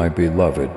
My beloved,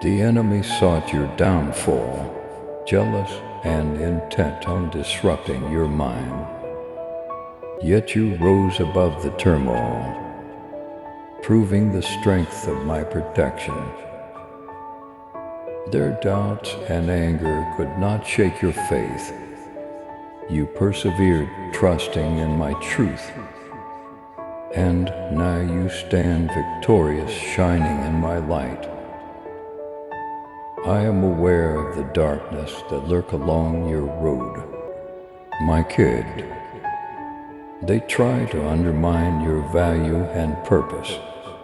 the enemy sought your downfall, jealous and intent on disrupting your mind. Yet you rose above the turmoil, proving the strength of my protection. Their doubts and anger could not shake your faith. You persevered, trusting in my truth. And now you stand victorious, shining in my light. I am aware of the darkness that lurk along your road. My kid, they try to undermine your value and purpose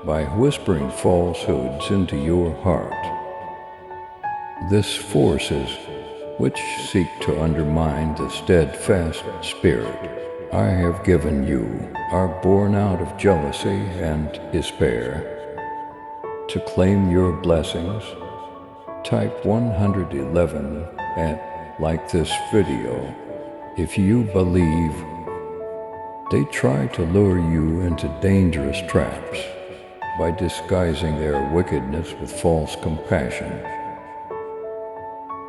by whispering falsehoods into your heart. These forces, which seek to undermine the steadfast spirit I have given you, are born out of jealousy and despair. To claim your blessings, type 111 and like this video. If you believe, they try to lure you into dangerous traps by disguising their wickedness with false compassion.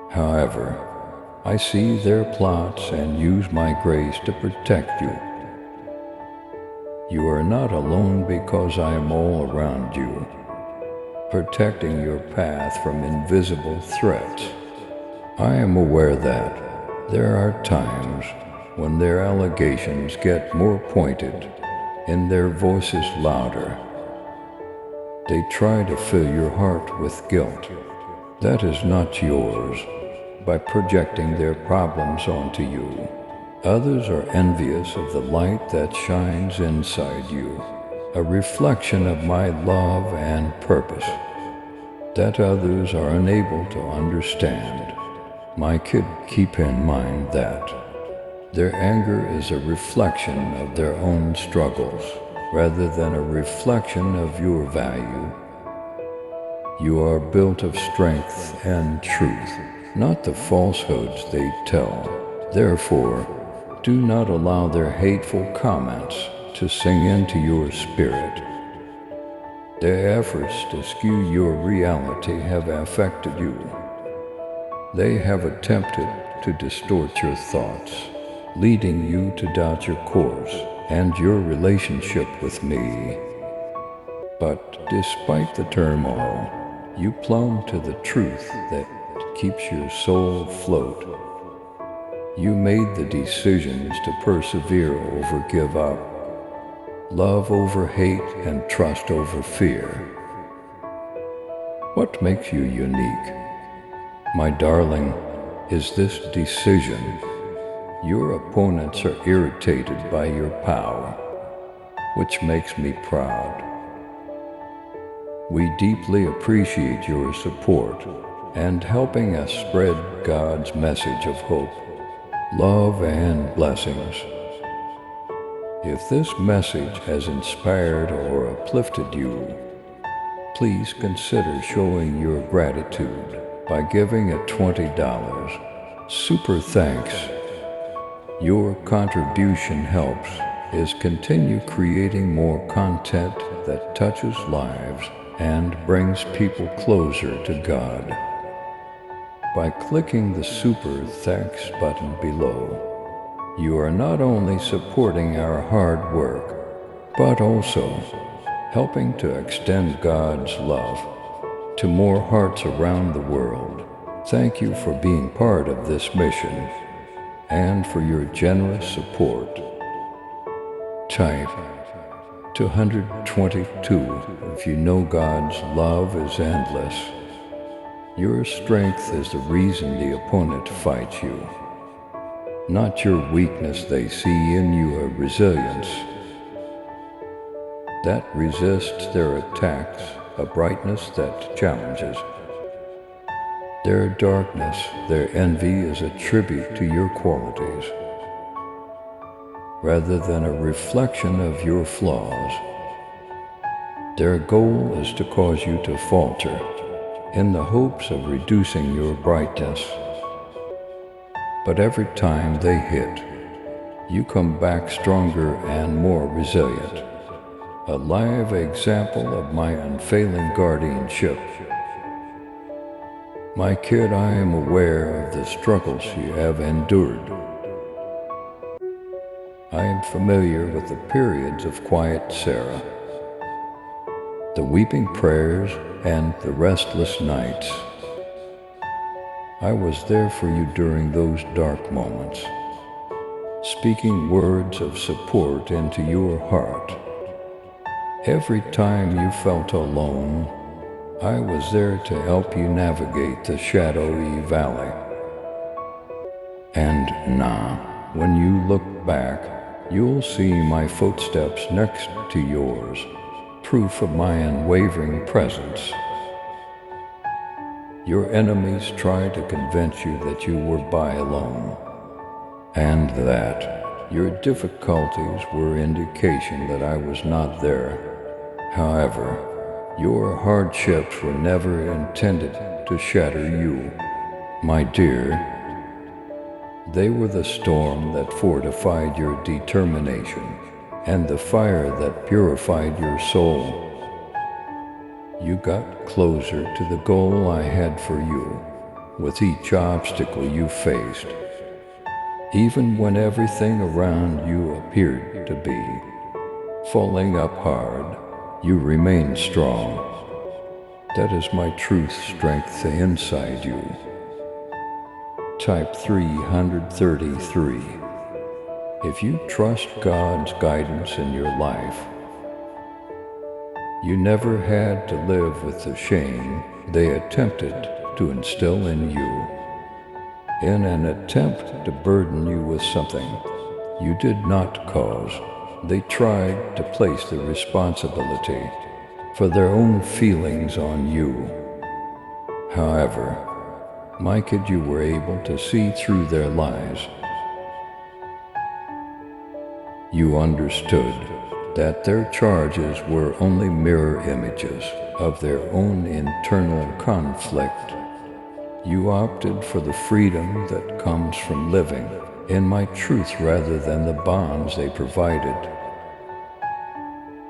However, I see their plots and use my grace to protect you. You are not alone because I am all around you, protecting your path from invisible threats. I am aware that there are times when their allegations get more pointed and their voices louder. They try to fill your heart with guilt that is not yours by projecting their problems onto you. Others are envious of the light that shines inside you, a reflection of my love and purpose that others are unable to understand. My kid, keep in mind that their anger is a reflection of their own struggles rather than a reflection of your value. You are built of strength and truth, not the falsehoods they tell. Therefore, do not allow their hateful comments to sink into your spirit. Their efforts to skew your reality have affected you. They have attempted to distort your thoughts, leading you to doubt your course and your relationship with me. But despite the turmoil, you clung to the truth that keeps your soul afloat. You made the decisions to persevere over give up, love over hate, and trust over fear. What makes you unique, my darling, is this decision. Your opponents are irritated by your power, which makes me proud. We deeply appreciate your support and helping us spread God's message of hope, love, and blessings. If this message has inspired or uplifted you, please consider showing your gratitude by giving a $20 super thanks. Your contribution helps us continue creating more content that touches lives and brings people closer to God. By clicking the Super Thanks button below, you are not only supporting our hard work, but also helping to extend God's love to more hearts around the world. Thank you for being part of this mission and for your generous support. Type 222 if you know God's love is endless. Your strength is the reason the opponent fights you, not your weakness. They see in you a resilience that resists their attacks, a brightness that challenges. Their darkness, their envy is a tribute to your qualities, rather than a reflection of your flaws. Their goal is to cause you to falter in the hopes of reducing your brightness. But every time they hit, you come back stronger and more resilient. a live example of my unfailing guardianship. My kid, I am aware of the struggles you have endured. I am familiar with the periods of quiet Sarah, the weeping prayers and the restless nights. I was there for you during those dark moments, speaking words of support into your heart. Every time you felt alone, I was there to help you navigate the shadowy valley. And now, when you look back, you'll see my footsteps next to yours, proof of my unwavering presence. Your enemies tried to convince you that you were by alone, and that your difficulties were indication that I was not there. However, your hardships were never intended to shatter you, my dear. They were the storm that fortified your determination and the fire that purified your soul. You got closer to the goal I had for you with each obstacle you faced. Even when everything around you appeared to be falling up hard, you remained strong. That is my truth strength inside you. Type 333. If you trust God's guidance in your life, you never had to live with the shame they attempted to instill in you. In an attempt to burden you with something you did not cause, they tried to place the responsibility for their own feelings on you. However, my kid, you were able to see through their lies. You understood that their charges were only mirror images of their own internal conflict. You opted for the freedom that comes from living in my truth rather than the bonds they provided.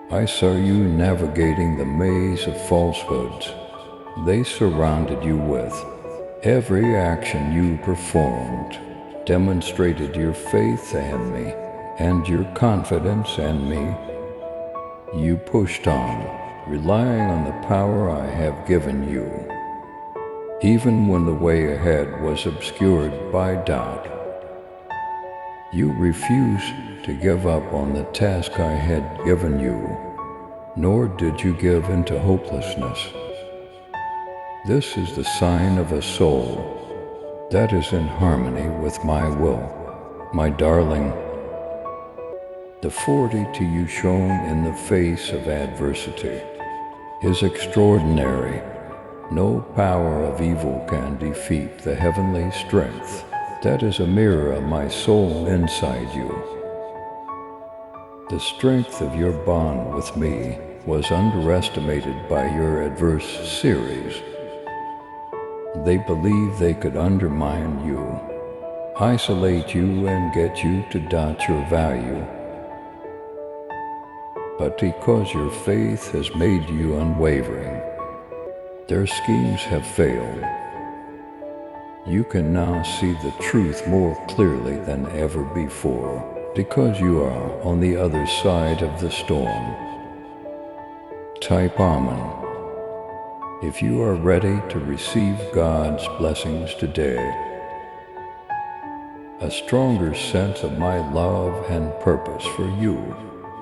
I saw you navigating the maze of falsehoods they surrounded you with. Every action you performed demonstrated your faith in me and your confidence in me. You pushed on, relying on the power I have given you, even when the way ahead was obscured by doubt. You refused to give up on the task I had given you, nor did you give into hopelessness. This is the sign of a soul that is in harmony with my will, my darling. The fortitude you shown in the face of adversity is extraordinary. No power of evil can defeat the heavenly strength that is a mirror of my soul inside you. The strength of your bond with me was underestimated by your adversaries. They believed they could undermine you, isolate you, and get you to doubt your value. But because your faith has made you unwavering, their schemes have failed. You can now see the truth more clearly than ever before, because you are on the other side of the storm. Type Amen if you are ready to receive God's blessings today. A stronger sense of my love and purpose for you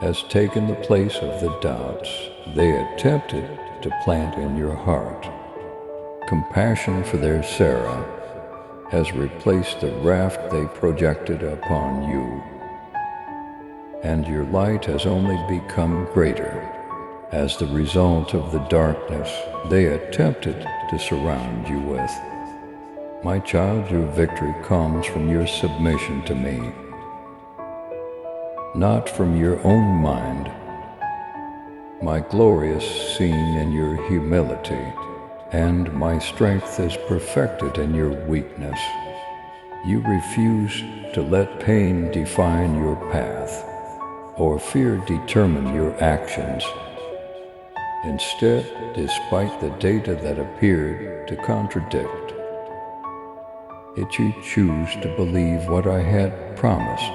has taken the place of the doubts they attempted to plant in your heart. Compassion for their Sarah has replaced the raft they projected upon you, and your light has only become greater as the result of the darkness they attempted to surround you with. My child, your victory comes from your submission to me, not from your own mind. My glory is seen in your humility, and my strength is perfected in your weakness. You refuse to let pain define your path. or fear determine your actions. Instead, despite the data that appeared to contradict it, you choose to believe what I had promised.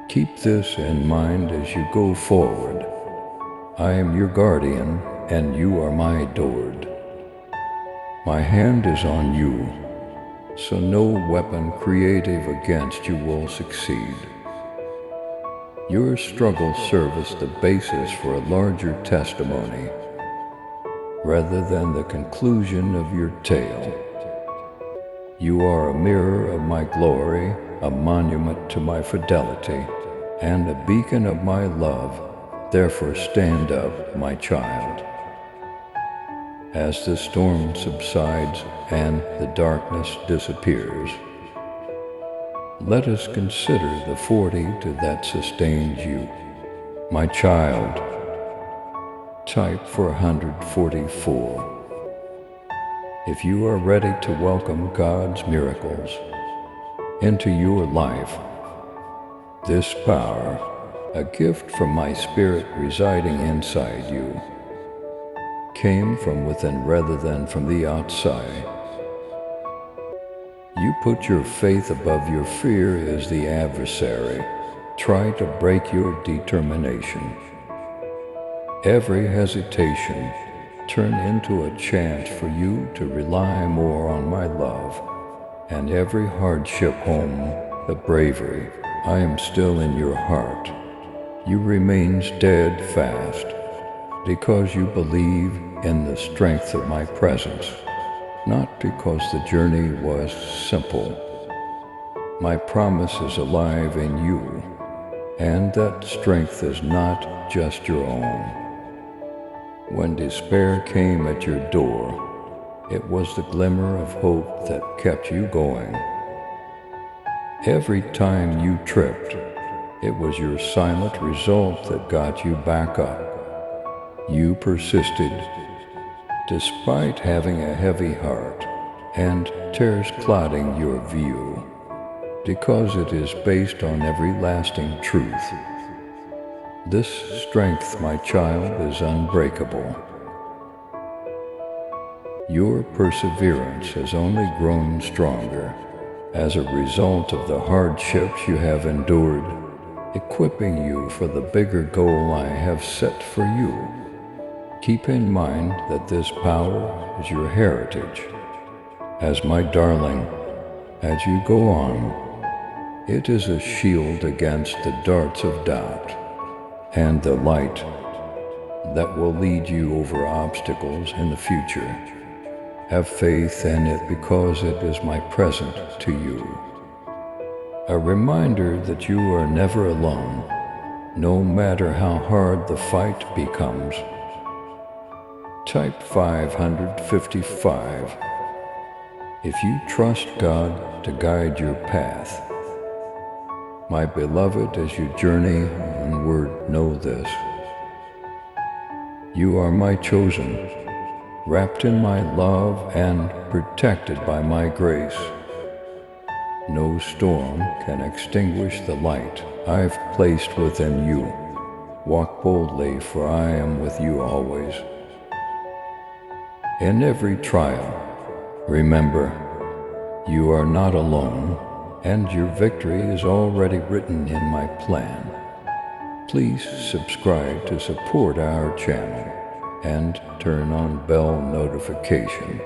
Keep this in mind as you go forward. I am your guardian, and you are my adored. My hand is on you, so no weapon creative against you will succeed. Your struggles serve as the basis for a larger testimony, rather than the conclusion of your tale. You are a mirror of my glory, a monument to my fidelity, and a beacon of my love. Therefore stand up, my child. As the storm subsides and the darkness disappears, let us consider the fortitude that sustains you. My child, type 444. If you are ready to welcome God's miracles into your life, this power, a gift from my spirit residing inside you, came from within rather than from the outside. You put your faith above your fear as the adversary tried to break your determination. Every hesitation turned into a chance for you to rely more on my love, and every hardship home the bravery. I am still in your heart. You remain steadfast because you believe in the strength of my presence, not because the journey was simple. My promise is alive in you, and that strength is not just your own. When despair came at your door, it was the glimmer of hope that kept you going. Every time you tripped, it was your silent result that got you back up. You persisted, despite having a heavy heart and tears clouding your view, because it is based on everlasting truth. This strength, my child, is unbreakable. Your perseverance has only grown stronger as a result of the hardships you have endured, equipping you for the bigger goal I have set for you. Keep in mind that this power is your heritage. As my darling, as you go on, it is a shield against the darts of doubt, and the light that will lead you over obstacles in the future. Have faith in it because it is my present to you. A reminder that you are never alone, no matter how hard the fight becomes. Type 555. If you trust God to guide your path, my beloved, as you journey onward, know this. You are my chosen, wrapped in my love and protected by my grace. No storm can extinguish the light I've placed within you. Walk boldly, for I am with you always. In every trial, remember, you are not alone, and your victory is already written in my plan. Please subscribe to support our channel and turn on bell notification.